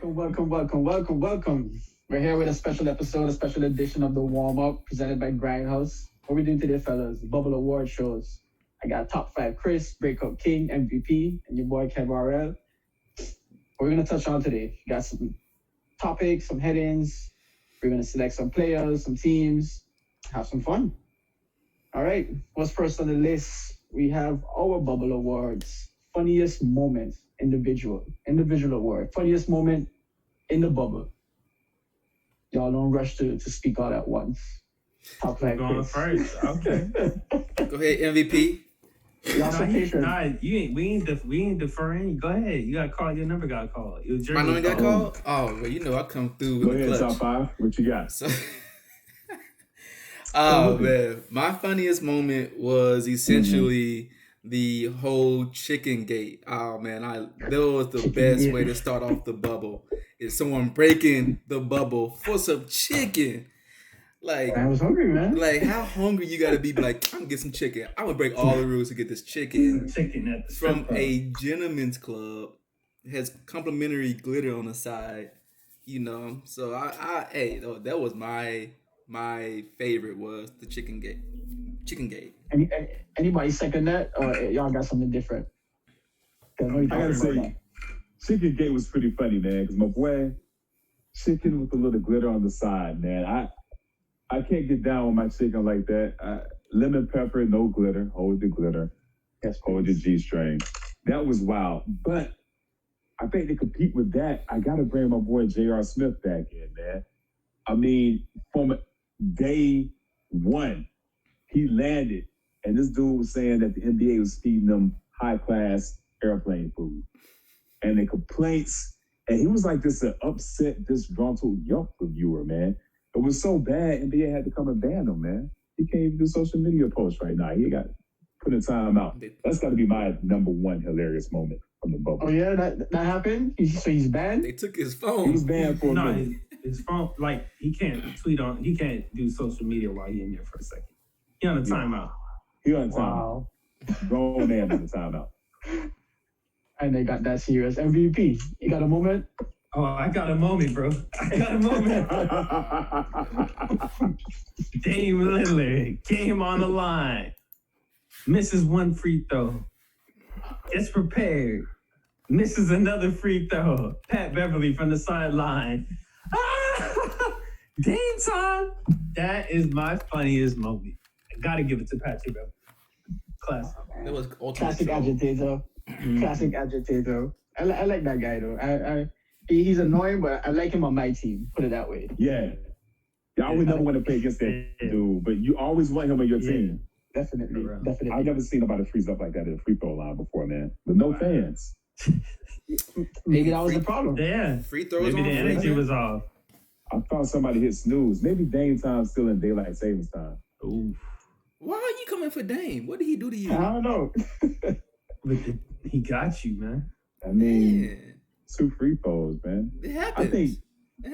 Welcome. We're here with a special episode, a special edition of the Warmup presented by Grindhouse. What we doing today, fellas? Bubble Award shows. I got top 5 Chris, Breakout King, MVP, and your boy Kev RL. What we're going to touch on today. We got some topics, some headings. We're going to select some players, some teams, have some fun. All right. What's first on the list? We have our Bubble Awards. Funniest moment, individual award. Funniest moment in the bubble. Y'all don't rush to speak all at once. Top 5 going Chris. first. Okay. Go ahead, MVP. We ain't deferring. Go ahead. You gotta call. Your number got called. My number got called? Oh, well, I come through with the clutch. Top 5. What you got? So, man. My funniest moment was essentially the whole chicken gate. Oh, man. That was the best way to start off the bubble. Is someone breaking the bubble for some chicken. Like, I was hungry, man. Like, how hungry you gotta be? Like, I'm gonna get some chicken. I'm gonna break all the rules to get this chicken. From a gentleman's club. It has complimentary glitter on the side. So that was my favorite was the chicken gate. Anybody second that, or y'all got something different? I gotta say, chicken gate was pretty funny, man. Because my boy, chicken with a little glitter on the side, man. I can't get down with my chicken like that. Lemon pepper, no glitter. Hold the glitter. Yes, hold your G-string. That was wild. But I think to compete with that, I got to bring my boy J.R. Smith back in, man. I mean, from day one, he landed. And this dude was saying that the NBA was feeding them high-class airplane food. And the complaints, and he was like this an upset, disgruntled young reviewer, man. It was so bad, NBA had to come and ban him, man. He can't even do social media posts right now. He got put in time out. That's got to be my number one hilarious moment from the bubble. Oh, yeah? That happened? So he's banned? They took his phone. He was banned for a minute. His phone, like, he can't do social media while he's in there for a second. He on a timeout. He on a timeout. Wow. Grown man on a timeout. And they got that serious. MVP, you got a moment? Oh, I got a moment, bro. I got a moment. Dame Lillard came on the line. Misses one free throw. Gets prepared. Misses another free throw. Pat Beverly from the sideline. Dame time. That is my funniest moment. I gotta give it to Patrick Beverly. Classic. That was classic agitator. Classic agitator. I like that guy though. He's annoying, but I like him on my team. Put it that way. Yeah. I would never want to play against that dude, but you always want him on your team. Definitely. I've never seen nobody freeze up like that at a free throw line before, man. With no fans. Maybe that was the problem. Yeah. Free throws. Maybe the energy was off. I thought somebody hit snooze. Maybe Dame time's still in daylight savings time. Ooh. Why are you coming for Dame? What did he do to you? I don't know. But he got you, man. I mean, 2 free throws, man. It happens.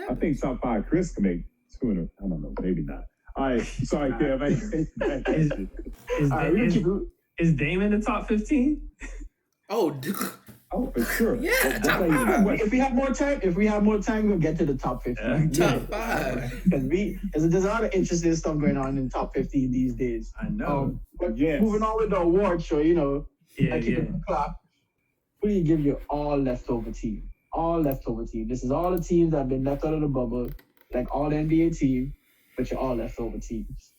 I think top 5 Chris can make 200. I don't know, maybe not. All right, sorry, Kev. Is Dame in the top 15? Oh, for sure. Yeah, top 5. If we have more time, we'll get to the top 15. Top 5. Because there's a lot of interesting stuff going on in top 15 these days. I know. But moving on with the award show, clock. Who do you give your all leftover team? All leftover team. This is all the teams that have been left out of the bubble, like all the NBA team, but you're all leftover teams.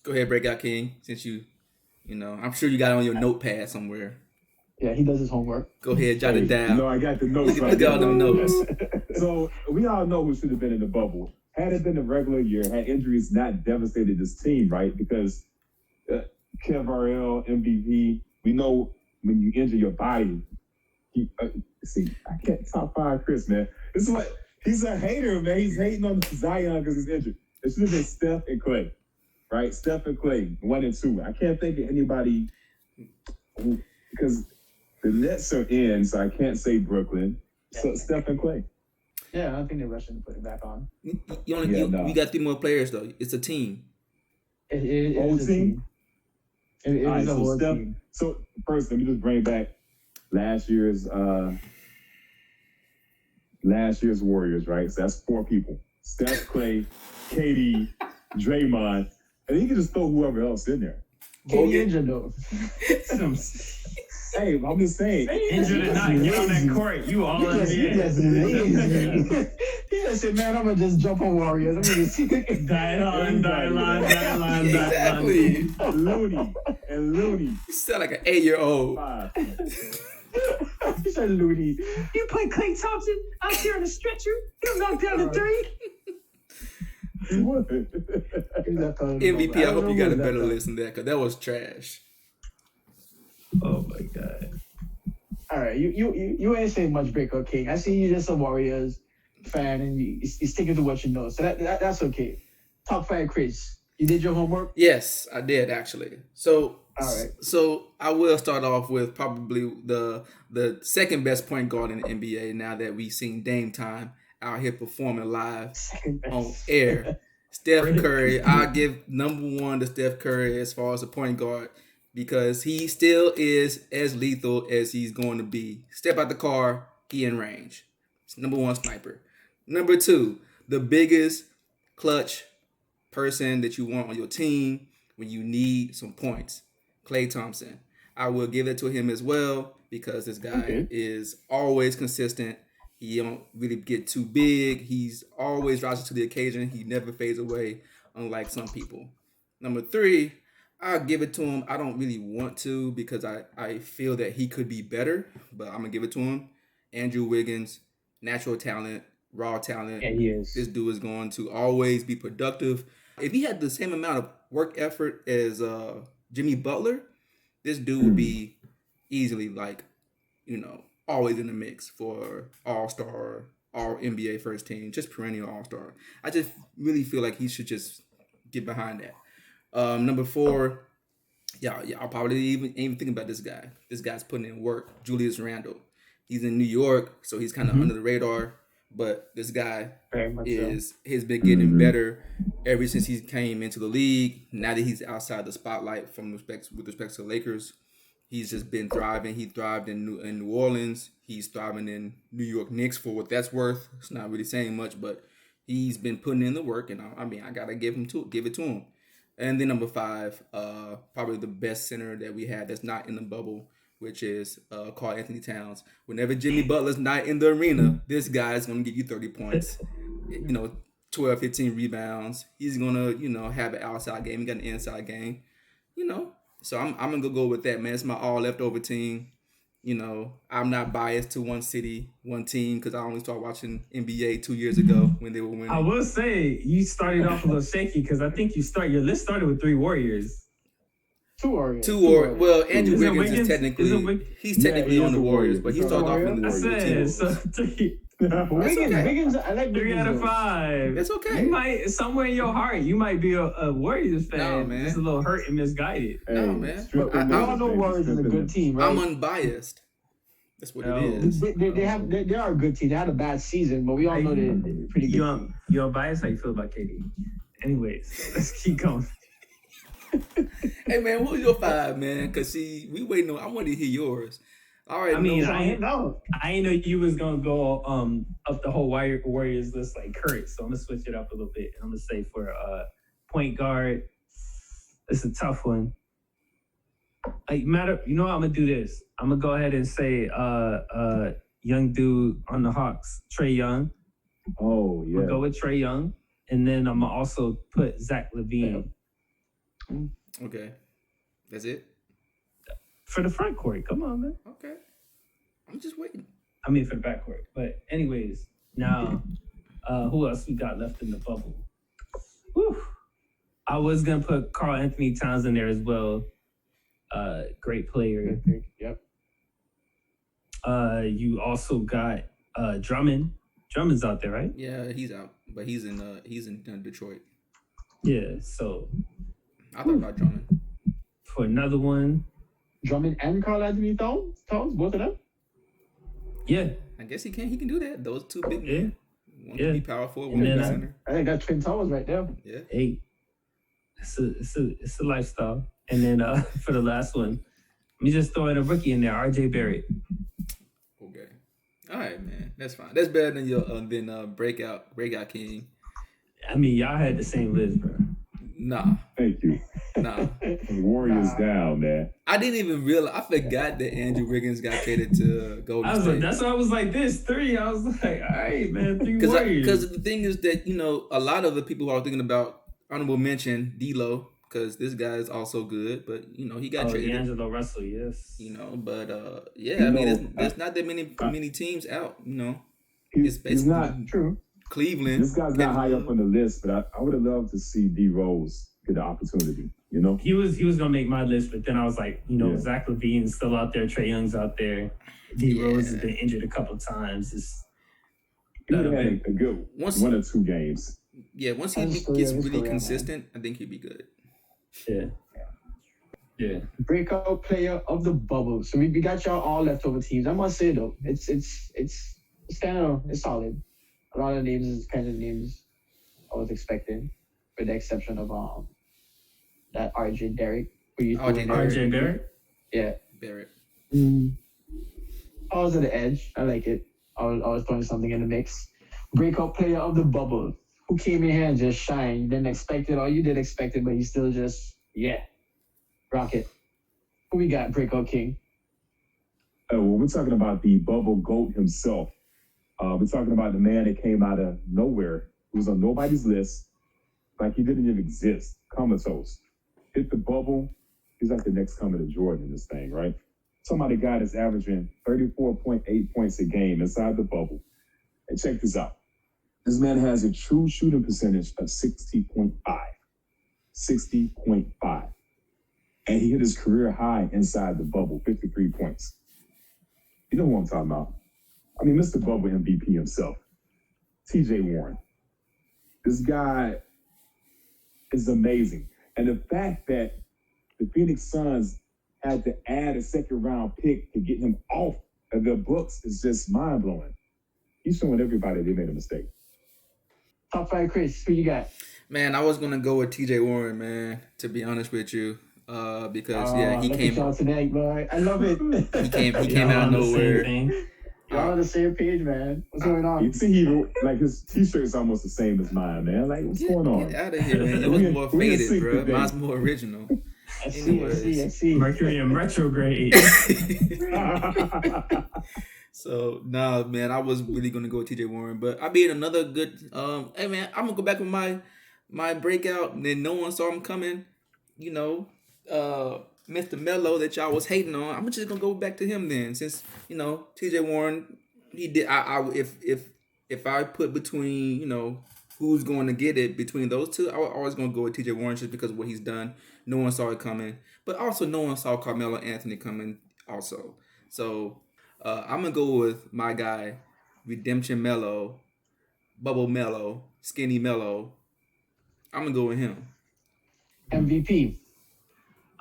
Go ahead, Breakout King, since I'm sure you got it on your notepad somewhere. Yeah, he does his homework. Go ahead, jot it down. No, I got the notes. Look at all them notes. So we all know who should have been in the bubble. Had it been a regular year, had injuries not devastated this team, right? Because Kev RL, MVP, we know when you injure your body, I can't top 5 Chris, man. This is what he's a hater, man. He's hating on Zion because he's injured. It should have been Steph and Clay, right? Steph and Clay, 1 and 2. I can't think of anybody because the Nets are in, so I can't say Brooklyn. So Steph and Clay. Yeah, I don't think they're rushing to put it back on. We got 3 more players though. It's a team. It is a team. It is a whole team. So first, let me just bring back last year's last year's Warriors, right? So that's 4 people. Steph, Clay, KD, Draymond, and you can just throw whoever else in there. KD injured though. Hey, I'm just saying. Injured or not, get on that court. You all in He just said, man, I'm gonna just jump on Warriors. I'm gonna see die line. Exactly. Looney. You sound like an 8-year-old. He said Looney. You play Klay Thompson out here on the stretcher? You knocked down a 3? MVP, I hope you got a better list than that, because that was trash. Oh my God. All right, you ain't saying much, Breakout King. I see you just a Warriors fan, and you sticking to what you know, so that's okay. Top 5, Chris. You did your homework? Yes, I did actually. So, all right. So I will start off with probably the second best point guard in the NBA now that we've seen Dame time out here performing live on air. Steph Curry. I give number 1 to Steph Curry as far as a point guard, because he still is as lethal as he's going to be. Step out the car, he in range. It's number 1 sniper. Number 2, the biggest clutch person that you want on your team when you need some points, Klay Thompson. I will give it to him as well, because this guy is always consistent. He don't really get too big. He's always rises to the occasion. He never fades away, unlike some people. Number 3, I'll give it to him. I don't really want to, because I feel that he could be better, but I'm going to give it to him. Andrew Wiggins, natural talent, raw talent. Yeah, he is. This dude is going to always be productive. If he had the same amount of work effort as Jimmy Butler, this dude would be easily always in the mix for all-star, all NBA first team, just perennial all-star. I just really feel like he should just get behind that. Number 4, y'all probably even think about this guy. This guy's putting in work. Julius Randle. He's in New York, so he's kind of under the radar. But this guy has been getting better ever since he came into the league. Now that he's outside the spotlight with respect to the Lakers, he's just been thriving. He thrived in New Orleans. He's thriving in New York Knicks for what that's worth. It's not really saying much, but he's been putting in the work, and I gotta give it to him. And then number 5, probably the best center that we had that's not in the bubble, which is Karl Anthony Towns. Whenever Jimmy Butler's not in the arena, this guy is going to give you 30 points, 12, 15 rebounds. He's going to, have an outside game. He got an inside game, So I'm going to go with that, man. It's my all leftover team. I'm not biased to one city, one team, because I only started watching NBA 2 years ago when they were winning. I will say, you started off a little shaky, because I think your list started with 3 Warriors. 2 Warriors. Well, Andrew Wiggins is technically on the Warriors, but he started off in the Warriors too. So 3. Wiggins, I like 3 out of 5. It's okay. You might, somewhere in your heart, you might be a Warriors fan. No, man. It's a little hurt and misguided. No, man. We all know Warriors is a good team, right? I'm unbiased. That's what it is. They are a good team. They had a bad season, but we all know they're pretty good. You unbiased? How you feel about KD? Anyways, let's keep going. Hey man, who's your 5, man? Because we waiting on. I want to hear yours. All right. I ain't know you was gonna go up the whole Warriors list like Kurt, so I'm gonna switch it up a little bit. I'm gonna say for point guard, it's a tough one. You know what? I'm gonna do this. I'm gonna go ahead and say young dude on the Hawks, Trae Young. Oh yeah. We'll go with Trae Young, and then I'm gonna also put Zach LaVine. Okay, that's it for the front court. Come on, man. Okay, I'm just waiting. I mean for the back court. But anyways, now who else we got left in the bubble? Whew. I was gonna put Karl Anthony Towns in there as well. Great player. Yep. You also got Drummond. Drummond's out there, right? Yeah, he's out, but he's in Detroit. Yeah, so I thought about Drummond. For another one, Drummond and Karl Anthony Towns, both of them. Yeah, I guess he can do that. Those 2 big men. One can be powerful, one can can be be center. I think that's Twin Towers right there. Yeah. Hey, it's a lifestyle. And then for the last one, let me just throw in a rookie in there, RJ Barrett. Okay. All right, man. That's fine. That's better than your Breakout King. I mean, y'all had the same list, bro. Nah. Thank you. Nah. Warriors down, man. I didn't even realize. I forgot that Andrew Wiggins got traded to Golden State. That's why I was like, this 3. I was like, all right, man, 3 Warriors. Because the thing is that, a lot of the people who are thinking about honorable mention D'Lo, because this guy is also good, but he got traded. D'Angelo Russell, yes. But there's not that many teams out. He's not true. Cleveland. This guy's not high up on the list, but I would have loved to see D Rose get the opportunity. He was gonna make my list, but then I was like, Zach LaVine's still out there, Trae Young's out there, D Rose has been injured a couple of times. He had a good 1 or 2 games. Yeah, once he gets really consistent, I think he'd be good. Yeah. Breakout player of the bubble. So we got y'all all leftover teams. I must say though, it's kind of solid. A lot of names is kind of names I was expecting, with the exception of that RJ Derrick. RJ Barrett? Yeah. Barrett. I was at the edge. I like it. I was throwing something in the mix. Breakout player of the bubble. Who came in here and just shined? You didn't expect it, or you did expect it, but you still just, rock it. Who we got, Breakout King? We're talking about the bubble GOAT himself. We're talking about the man that came out of nowhere, who was on nobody's list, like he didn't even exist, comatose. Hit the bubble, he's like the next coming to Jordan in this thing, right? Talking about a guy that's averaging 34.8 points a game inside the bubble. And check this out. This man has a true shooting percentage of 60.5. 60.5. And he hit his career high inside the bubble, 53 points. You know who I'm talking about. I mean, Mr. Bubble MVP himself, T.J. Warren. This guy is amazing. And the fact that the Phoenix Suns had to add a 2nd-round pick to get him off of their books is just mind-blowing. He's showing everybody they made a mistake. Top 5, Chris. Who you got? Man, I was going to go with T.J. Warren, man, to be honest with you. Because, he came... Tonight, boy. I love it. He came out of nowhere. Y'all on the same page, man. What's going on? You see, his T-shirt is almost the same as mine, man. Like, what's going on? Get out of here, man. It was more faded, bro. Mine's more original. I see. Mercury in retrograde. So, man, I was really going to go with T.J. Warren. But I mean, another good... hey, man, I'm going to go back with my breakout. And then no one saw him coming. Mr. Melo that y'all was hating on. I'm just gonna go back to him then, since T.J. Warren, he did. If I put between who's going to get it between those two, I was always gonna go with T.J. Warren just because of what he's done. No one saw it coming, but also no one saw Carmelo Anthony coming also. So I'm gonna go with my guy, Redemption Melo, Bubble Melo, Skinny Melo. I'm gonna go with him. MVP.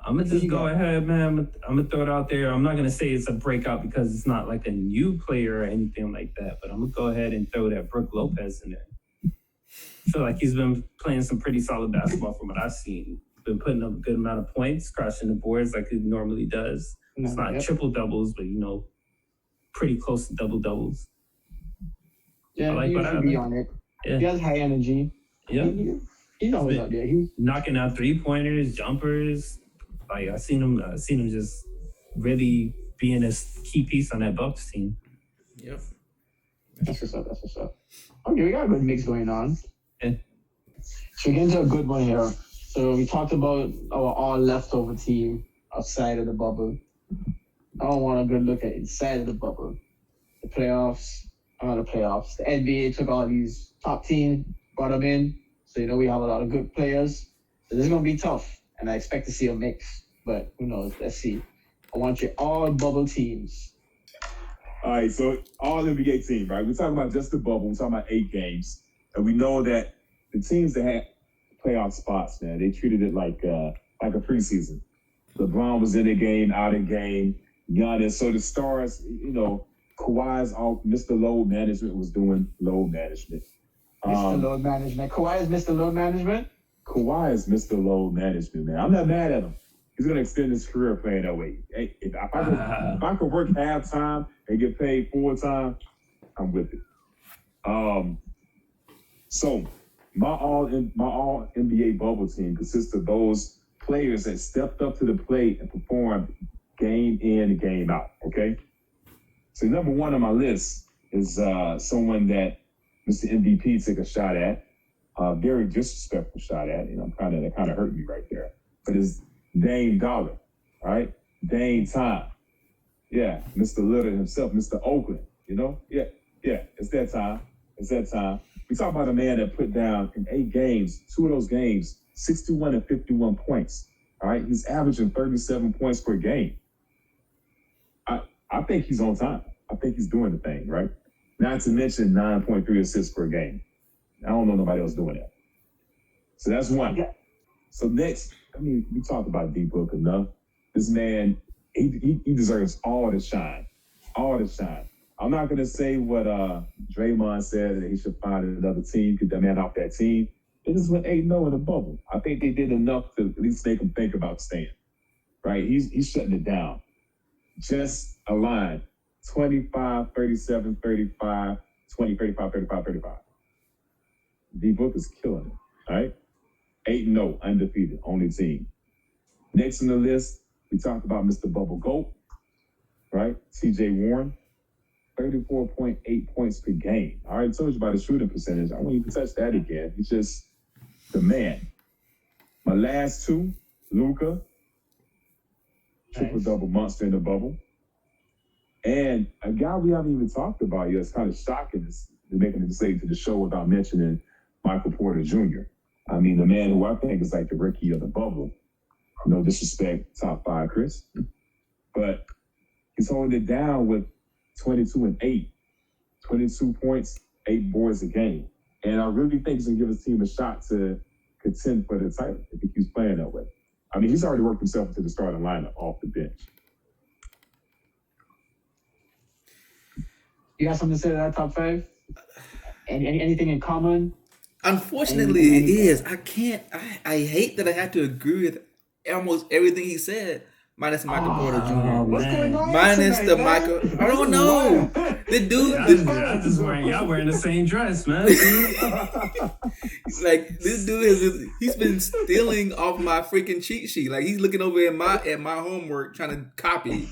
I'm going to just go ahead, man. I'm going to throw it out there. I'm not going to say it's a breakout because it's not like a new player or anything like that, but I'm going to go ahead and throw that Brook Lopez in there. I feel like he's been playing some pretty solid basketball from what I've seen. Been putting up a good amount of points, crashing the boards like he normally does. It's not triple-doubles, but, pretty close to double-doubles. Yeah, he should be on it. Yeah. He has high energy. Yeah. He's always out there. He's knocking out 3-pointers, jumpers. Like I seen him just really being a key piece on that Bucks team. Yep. That's what's up. Okay, we got a good mix going on. Yeah. So we get into a good one here. So we talked about our all leftover team outside of the bubble. I don't want a good look at inside of the bubble. The playoffs. The NBA took all these top teams, brought them in. So we have a lot of good players. So this is gonna be tough. And I expect to see a mix, but who knows? Let's see. I want you all bubble teams. All right, so all NBA team, right? We're talking about just the bubble. We're talking about 8 games. And we know that the teams that had playoff spots, man, they treated it like a preseason. LeBron was in a game, out of game. Giannis. So the stars, Kawhi's off. Mr. Load Management was doing load management. Mr. Load Management. Kawhi is Mr. Load Management? Kawhi is Mr. Load Management, man. I'm not mad at him. He's going to extend his career playing that way. Hey, if I could work half-time and get paid full-time, I'm with it. So my all NBA bubble team consists of those players that stepped up to the plate and performed game in and game out. Okay. So number one on my list is someone that Mr. MVP took a shot at, very disrespectful shot at. That kind of hurt me right there. But it's Dane Garland, all right? Dane Time. Yeah, Mr. Little himself, Mr. Oakland, Yeah, it's that time. We talk about a man that put down in 8 games, 2 of those games, 61 and 51 points, all right? He's averaging 37 points per game. I think he's on time. I think he's doing the thing, right? Not to mention 9.3 assists per game. I don't know nobody else doing that. So that's one. Yeah. So next, we talked about D Book enough. This man, he deserves all the shine. All the shine. I'm not going to say what Draymond said, that he should find another team, get that man off that team. It just went 8-0 in the bubble. I think they did enough to at least make him think about staying. Right? He's shutting it down. Just a line. 25, 37, 35, 20, 35, 35, 35. D-Book is killing it, all right? 8-0, undefeated, only team. Next on the list, we talked about Mr. Bubble Goat, right? T.J. Warren, 34.8 points per game. I already told you about his shooting percentage. I won't even touch that again. He's just the man. My last two, Luka, triple-double monster in the bubble. And a guy we haven't even talked about yet, it's kind of shocking, is making it say to the show without mentioning Michael Porter Jr. The man who I think is like the rookie of the bubble. No disrespect, top 5, Chris. But he's holding it down with 22 and 8. 22 points, 8 boards a game. And I really think he's going to give his team a shot to contend for the title if he keeps playing that way. He's already worked himself into the starting lineup off the bench. You got something to say to that top 5? Anything in common? Unfortunately, it is. I can't. I hate that I have to agree with almost everything he said, minus Michael Porter Jr. What's going on? Minus tonight, the man? Michael. I don't know. The dude. Y'all wearing the same dress, man. Like this dude he's been stealing off my freaking cheat sheet. Like he's looking over at my homework trying to copy.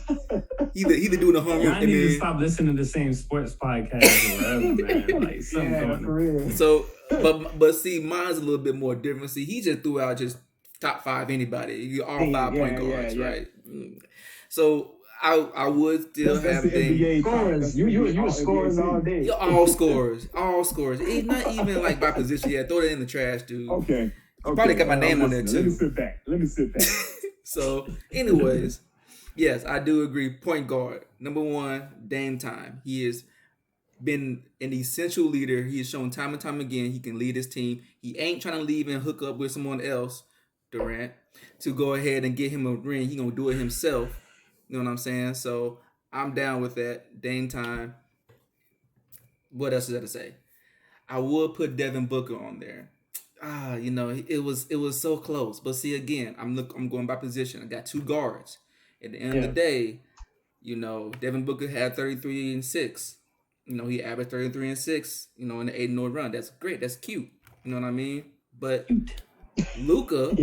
Either doing the homework. I need to stop listening to the same sports podcast or whatever, man. Like something for real. So, but see, mine's a little bit more different. See, he just threw out just top 5 anybody, all 5 point guards, right? So I would still have Dane. Scores. You were scores all day. All scores. It's not even like by position yet. Throw it in the trash, dude. Okay. Probably got my name on there too. Let me sit back. So, anyways, yes, I do agree. Point guard, number 1, Dame Time. He has been an essential leader. He has shown time and time again he can lead his team. He ain't trying to leave and hook up with someone else, Durant, to go ahead and get him a ring. He gonna do it himself. You know what I'm saying? So I'm down with that. Dame Time. What else is there to say? I would put Devin Booker on there. It was so close. But see, again, I'm going by position. I got 2 guards. At the end of the day, Devin Booker had 33 and 6. He averaged 33 and 6. In the 8-0 run. That's great. That's cute. You know what I mean? But Luka,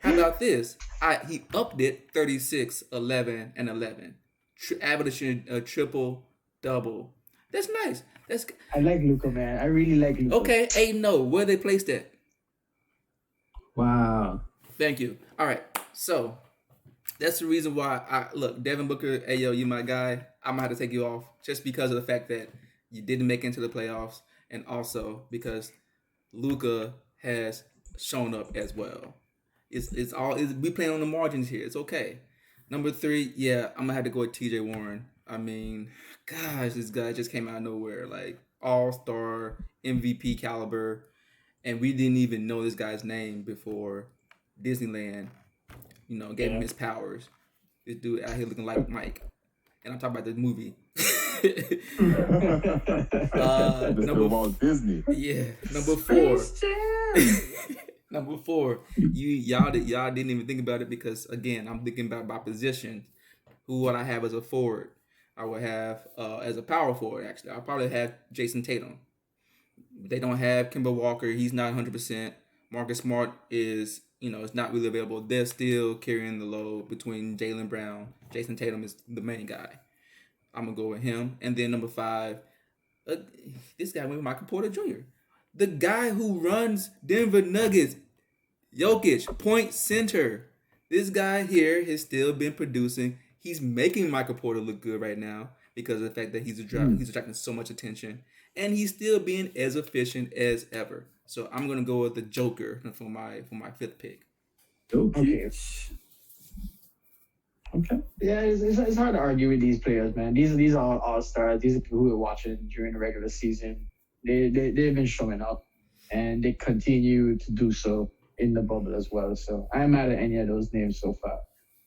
how about this? He upped it 36, 11, and 11. Averaging a triple-double. That's nice. I like Luka, man. I really like Luka. Okay, 8-0. Where they placed that? Wow. Thank you. All right. So that's the reason why Devin Booker, hey yo, you my guy. I'm gonna have to take you off just because of the fact that you didn't make it into the playoffs, and also because Luka has shown up as well. We playing on the margins here. It's okay. Number 3, I'm gonna have to go with T.J. Warren. Gosh, this guy just came out of nowhere, like all-star MVP caliber, and we didn't even know this guy's name before Disneyland, gave him his powers. This dude out here looking like Mike, and I'm talking about the movie. Number Walt Disney. Yeah, number 4. Number 4, y'all didn't even think about it because again I'm thinking about my position. Who would I have as a forward? I would have as a power forward. Actually, I'll probably have Jason Tatum. They don't have Kemba Walker. He's not 100%. Marcus Smart is not really available. They're still carrying the load between Jaylen Brown. Jason Tatum is the main guy. I'm gonna go with him. And then number 5, this guy went with Michael Porter Jr., the guy who runs Denver Nuggets. Jokic, point center. This guy here has still been producing. He's making Michael Porter look good right now because of the fact that he's attracting so much attention, and he's still being as efficient as ever. So I'm gonna go with the Joker for my 5th pick. Okay. Yeah, it's hard to argue with these players, man. These are all stars. These are people who are watching during the regular season. They've been showing up, and they continue to do so in the bubble as well. So I'm mad at any of those names so far.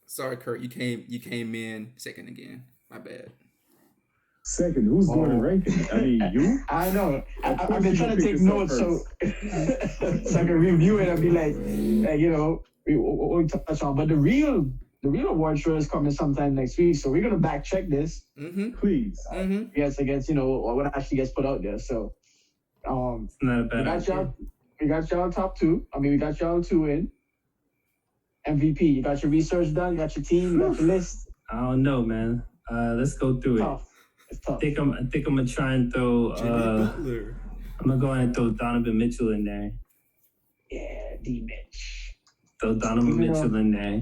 Sorry, Kurt. You came in second again. My bad. Second, who's doing the ranking? I mean, you? I know. I've been trying to take notes so I can review it and be like we touch on. But the real award show is coming sometime next week, so we're gonna back check this. Please. Yes, against what actually gets put out there. So it's not a bad idea. We got y'all top 2. I mean, we got y'all 2 in. MVP, you got your research done? You got your team? You got your list? I don't know, man. Let's go through it. It's tough. I think I'm gonna try and throw. I'm gonna go ahead and throw Donovan Mitchell in there. Yeah, D-Mitch. Throw Donovan Mitchell in there.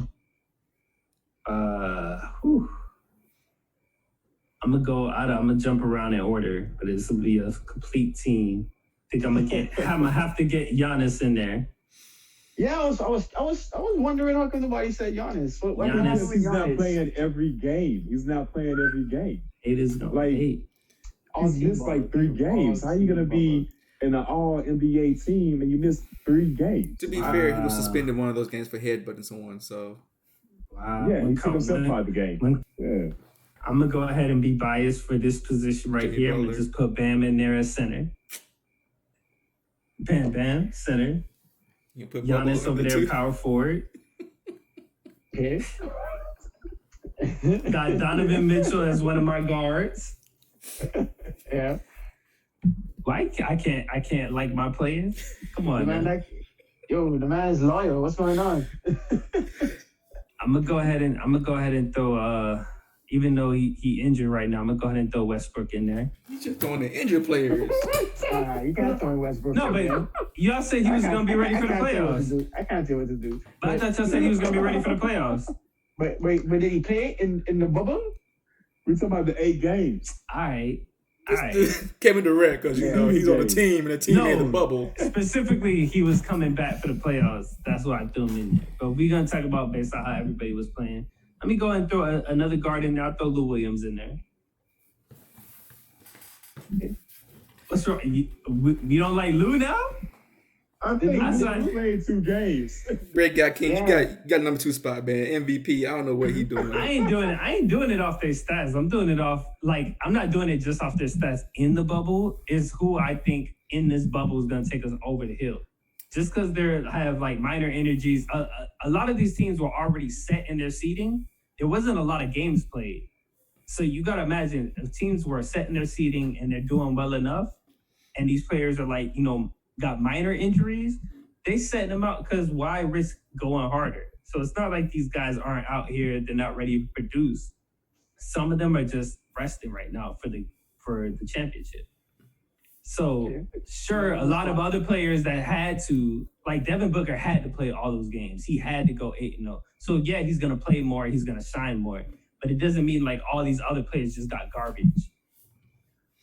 I'm gonna jump around in order, but this will be a complete team. I think I'm gonna have to get Giannis in there. Yeah, I was wondering how come nobody said Giannis. Giannis, he's not playing every game. It is no like he's missed like 3 games. How are you gonna be in an all NBA team and you missed 3 games? To be fair, he was suspended one of those games for headbutting someone. So yeah, he took himself out of the game. Yeah. I'm gonna go ahead and be biased for this position right here. I'm gonna just put Bam in there as center. Bam, center. You put Giannis over there, power forward. Okay. Got Donovan Mitchell as one of my guards. Yeah. Why I can't like my players? Come on, man. The man is loyal. What's going on? I'm gonna go ahead and throw even though he injured right now, I'm gonna go ahead and throw Westbrook in there. You just throwing the injured players. You can't throw Westbrook. No, but y'all said he was gonna be ready for the playoffs. I can't tell what to do. But I thought y'all said he was gonna be ready for the playoffs. But did he play in the bubble? We're talking about the 8 games. All right. Kevin Durant, because he's on the team and the team made the bubble. Specifically, he was coming back for the playoffs. That's why I threw him in there. But we're gonna talk about based on how everybody was playing. Let me go ahead and throw another guard in there. I'll throw Lou Williams in there. What's wrong? You don't like Lou now? I think he played 2 games. Breakout King, you got number 2 spot, man. MVP. I don't know what he doing. I ain't doing it off their stats. I'm doing it off I'm not doing it just off their stats in the bubble. It's who I think in this bubble is gonna take us over the hill. Just because they have minor energies, a lot of these teams were already set in their seeding. There wasn't a lot of games played. So you got to imagine if teams were set in their seeding and they're doing well enough, and these players are got minor injuries, they set them out because why risk going harder? So it's not like these guys aren't out here, they're not ready to produce. Some of them are just resting right now for the championship. So, sure, a lot of other players that had to, Devin Booker had to play all those games. He had to go 8-0. So, yeah, he's going to play more. He's going to shine more. But it doesn't mean, all these other players just got garbage.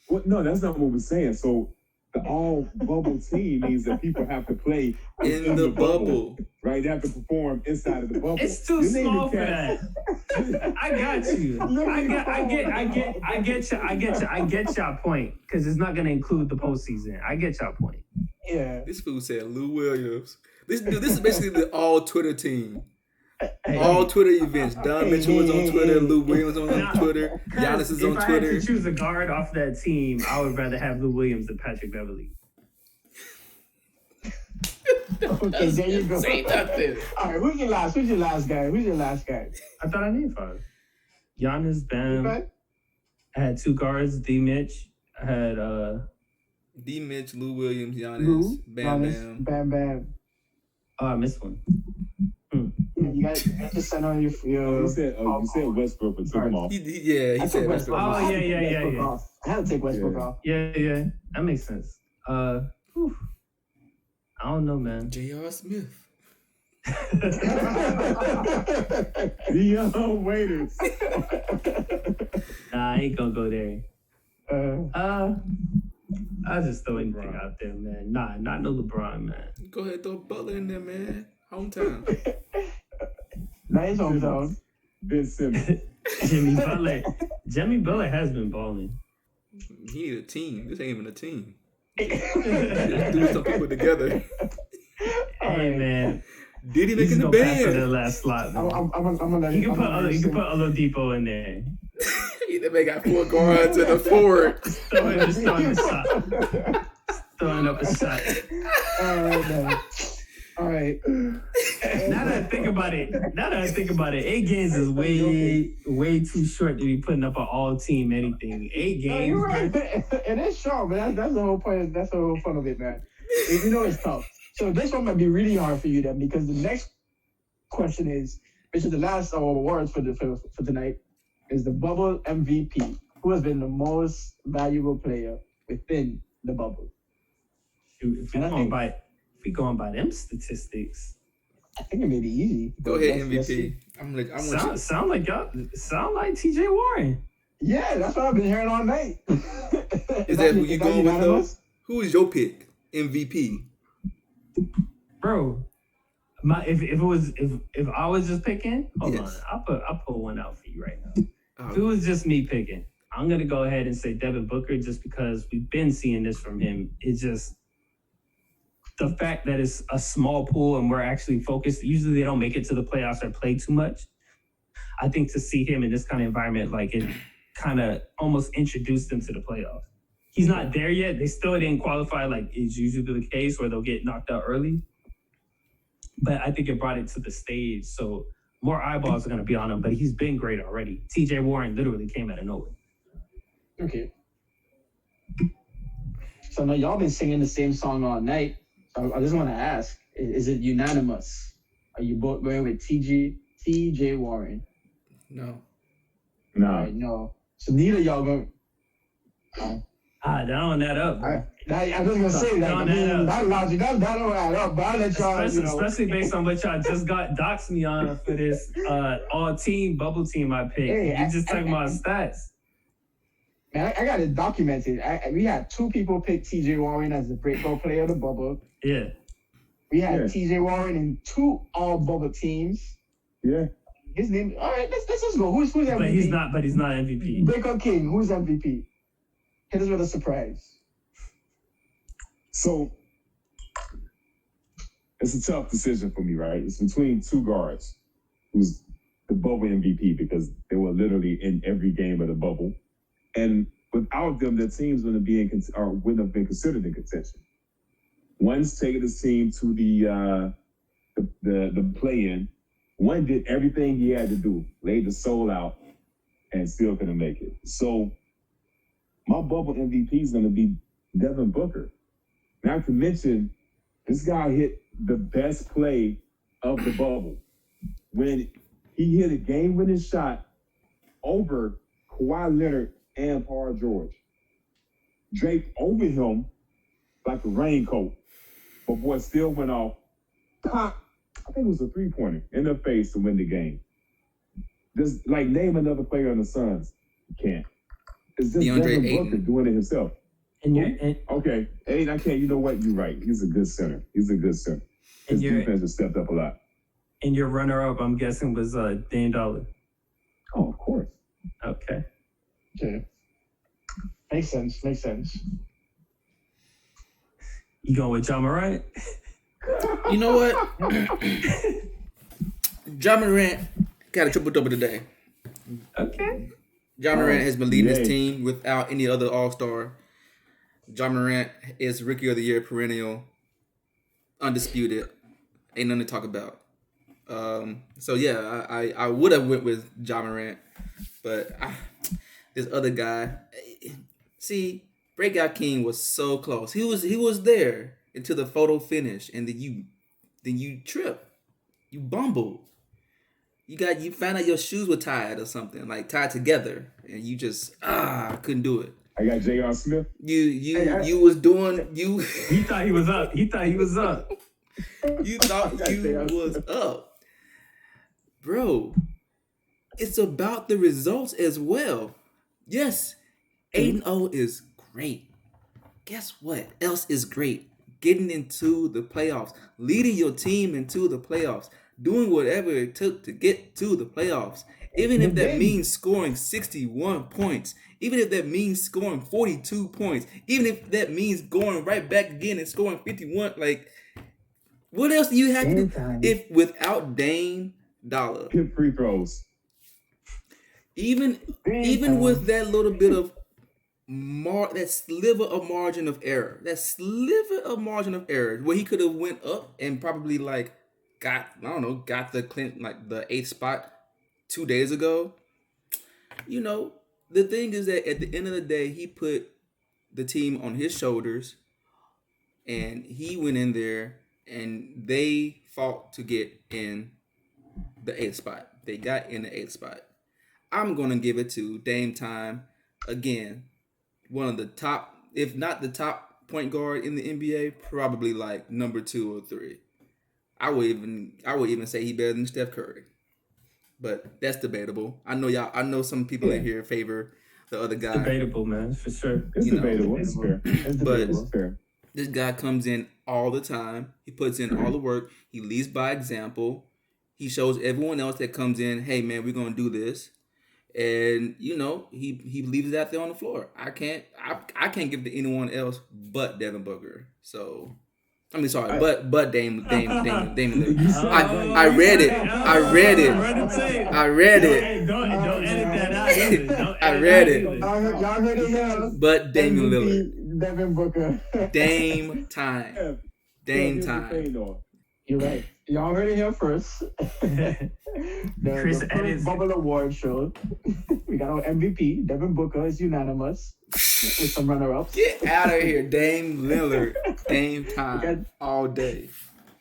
Well, no, that's not what we're saying. So, the all-bubble team means that people have to play in the bubble. Right? They have to perform inside of the bubble. It's too small for that. I got you. I get y'all point because it's not going to include the postseason. I get y'all point. Yeah. This fool said Lou Williams. This is basically the all Twitter team. All Twitter events. Don Mitchell was on Twitter. Lou Williams was on Twitter. Giannis is on Twitter. If I had to choose a guard off that team, I would rather have Lou Williams than Patrick Beverley. Okay, there you go. Say nothing. All right, who's your last guy? I thought I named 5. Giannis, Bam. I had two guards, D. Mitch. I had D. Mitch, Lou Williams, Giannis, Lou, Bam Giannis, Bam. Bam Bam. oh, I missed one. Yeah, you got to send on your. You said Westbrook, but took him off. He I said took Westbrook. Westbrook. Oh, I yeah, had to take yeah, Westbrook yeah. off. I had to take Westbrook off. Yeah, that makes sense. I don't know, man. J.R. Smith. The young waiters. Nah, I ain't gonna go there. I just throw anything out there, man. Nah, not no LeBron, man. Go ahead, throw Butler in there, man. Hometown. Nice hometown. Ben Simmons. Jimmy Butler has been balling. He need a team. This ain't even a team. Do some people together. Hey, man. Did he make He's in the gonna pass for the band? last slot, man. I'm gonna. You can put Oladipo in there. They got 4 guards and a forward. Throwing a shot. Throwing up a shot. All right, man. All right. Now that I think about it, 8 games is way too short to be putting up an all-team anything. 8 games. No, you're right. It is short, but that's the whole point. That's the whole fun of it, man. You know it's tough. So this one might be really hard for you then, because the next question is, which is the last awards for tonight, is the bubble MVP. Who has been the most valuable player within the bubble? Shoot, if we going by them statistics, I think it may be easy. Go ahead, MVP. Sound like TJ Warren. Yeah, that's what I've been hearing all night. Is that who you going with though? Who is your pick? MVP. Bro, if I was just picking, hold on, I'll put one out for you right now. If it was just me picking, I'm gonna go ahead and say Devin Booker, just because we've been seeing this from him. It's just the fact that it's a small pool and we're actually focused. Usually they don't make it to the playoffs or play too much. I think to see him in this kind of environment, like, it kind of almost introduced them to the playoffs. He's not there yet. They still didn't qualify, like is usually the case, where they'll get knocked out early. But I think it brought it to the stage, so more eyeballs are going to be on him. But he's been great already. TJ Warren literally came out of nowhere. Okay. So now y'all been singing the same song all night. So I just want to ask: is it unanimous? Are you both going with TJ Warren? No. No. All right, no. So neither of y'all going. Down that up, bro. I was gonna say that. That logic, that don't add up. But I'll let y'all, especially based on what y'all just got doxed me on for this all-team bubble team I picked. Hey, you just talking about stats. Man, I got it documented. We had 2 people pick TJ Warren as the breakout player of the bubble. Yeah. We had TJ Warren in 2 all bubble teams. Yeah. His name. All right, let's just go. Who's MVP? But he's not MVP. Breakout King. Who's MVP? Hit us with a surprise. So it's a tough decision for me, right? It's between 2 guards, who's the bubble MVP, because they were literally in every game of the bubble, and without them, the teams wouldn't have been considered in contention. One's taking his team to the play-in. One did everything he had to do, laid the soul out, and still couldn't make it. So my bubble MVP is going to be Devin Booker. Not to mention, this guy hit the best play of the bubble when he hit a game-winning shot over Kawhi Leonard and Paul George. Draped over him like a raincoat, but boy still went off. Pop! I think it was a 3-pointer in the face to win the game. Just like name another player on the Suns. You can't. It's just Devin Booker doing it himself. Okay, Aiden, I can't. You know what? You're right. He's a good center. His defense has stepped up a lot. And your runner-up, I'm guessing, was Dane Garland. Oh, of course. Okay. Makes sense. You going with Ja Morant? You know what? Ja Morant got a triple-double today. Okay. Ja Morant has been leading his team without any other All-Star. Ja Morant is Rookie of the Year perennial, undisputed. Ain't nothing to talk about. So yeah, I would have went with Ja Morant, but this other guy. See, Breakout King was so close. He was there until the photo finish, and then you trip, you bumbled. You found out your shoes were tied or something, like tied together, and you just couldn't do it. I got J.R. Smith. You was doing you. He thought he was up. You thought you was up, bro. It's about the results as well. Yes, 8-0 is great. Guess what else is great? Getting into the playoffs, leading your team into the playoffs, doing whatever it took to get to the playoffs. Even if that means scoring 61 points, even if that means scoring 42 points, even if that means going right back again and scoring 51, like, what else do you have to do? If without Dane Dollar, hit free throws. Even with that little bit of that sliver of margin of error, where he could have went up and probably got the 8th spot 2 days ago. You know, the thing is that at the end of the day, he put the team on his shoulders, and he went in there, and they fought to get in the 8th spot. They got in the 8th spot. I'm going to give it to Dame Time. Again, one of the top, if not the top point guard in the NBA, probably like number 2 or 3. I would even say he better than Steph Curry. But that's debatable. I know some people in here favor the other guy. It's debatable, man, for sure. It's debatable. It's fair. But this guy comes in all the time. He puts in all the work. He leads by example. He shows everyone else that comes in, hey man, we're gonna do this. And he leaves it out there on the floor. I can't give it to anyone else but Devin Booker. So but Dame Lillard. I read it. Don't edit that out. I read it. Y'all heard it here. But Dame Lillard. Devin Booker. Dame time. You're right. Y'all heard it here first. Chris the edits. Bubble Award show. We got our MVP. Devin Booker is unanimous with some runner-ups. Get out of here, Dame Lillard. Dame time all day.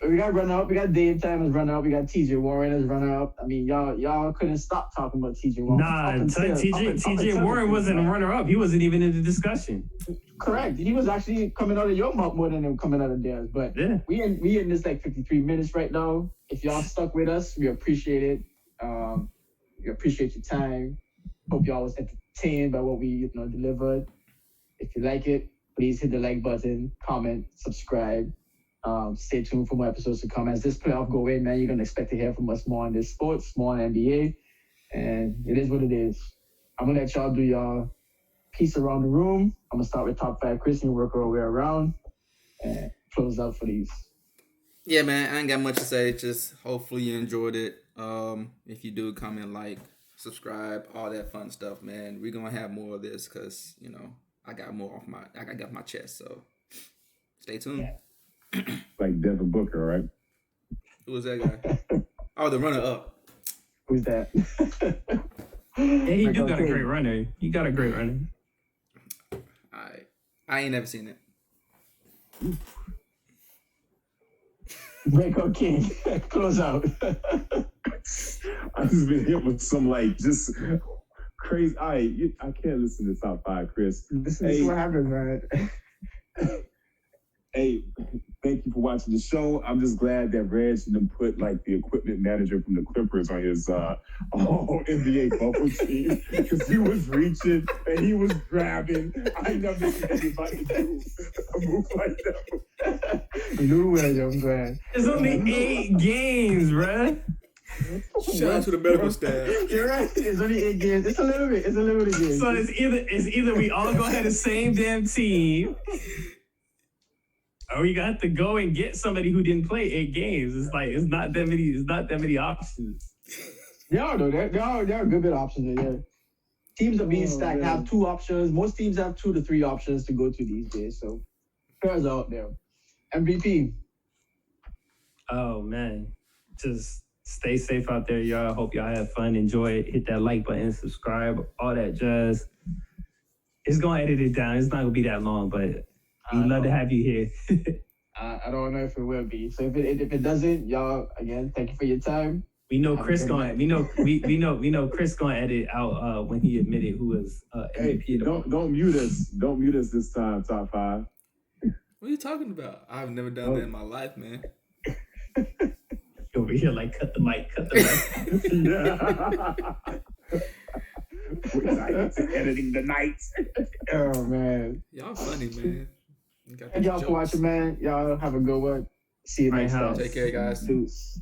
We got runner-up. We got Dame time as runner-up. We got TJ Warren as runner-up. I mean, y'all couldn't stop talking about TJ Warren. Nah, TJ Warren wasn't a runner-up. He wasn't even in the discussion. Correct. He was actually coming out of your mouth more than him coming out of theirs. But yeah, we in this 53 minutes right now. If y'all stuck with us, we appreciate it. We appreciate your time. Hope y'all was entertained by what we delivered. If you like it, please hit the like button, comment, subscribe. Stay tuned for more episodes to come. As this playoff go in, man, you're gonna expect to hear from us more on this sports, more on NBA, and it is what it is. I'm gonna let y'all do y'all piece around the room. I'm gonna start with top 5 Chris and work our way around and close out for these. Yeah, man, I ain't got much to say. Just hopefully you enjoyed it. If you do, comment, like, subscribe, all that fun stuff, man. We're gonna have more of this because I got more off my chest. So stay tuned. Yeah. Like Devin Booker, right? Who was that guy? Oh, the runner-up. Who's that? Yeah, he do got a great runner. He got a great runner. I ain't never seen it. Breakout King. Close out. I just been hit with some just crazy. I can't listen to top 5, Chris. This is what happens, man. Hey, thank you for watching the show. I'm just glad that Reg didn't put the equipment manager from the Clippers on his NBA bubble team because he was reaching and he was grabbing. I never seen anybody do a move like that. Lou Williams, man. It's only 8 games, bruh. Shout out to the medical staff. You're right. It's only 8 games. It's a limited game. So it's either we all go have the same damn team, or we got to go and get somebody who didn't play 8 games. It's not that many options. Yeah, though. There are a good bit of options there. Teams are being stacked, have 2 options. Most teams have 2 to 3 options to go to these days. So players out there. MVP. Oh man. Just Stay safe out there, y'all. Hope y'all have fun. Enjoy it. Hit that like button, subscribe, all that jazz. It's going to edit it down. It's not going to be that long, but we'd love to have you here. I don't know if it will be. So if it doesn't, y'all, again, thank you for your time. We know Chris going. We know Chris going to edit out when he admitted who was MVP. Hey, don't mute us. Don't mute us this time. Top 5. What are you talking about? I've never done that in my life, man. Over here, like cut the mic. We're editing the nights. Oh man, Y'all funny, man. Thank y'all for watching, man. Y'all have a good one. See you next time. Take care, guys. Deuce.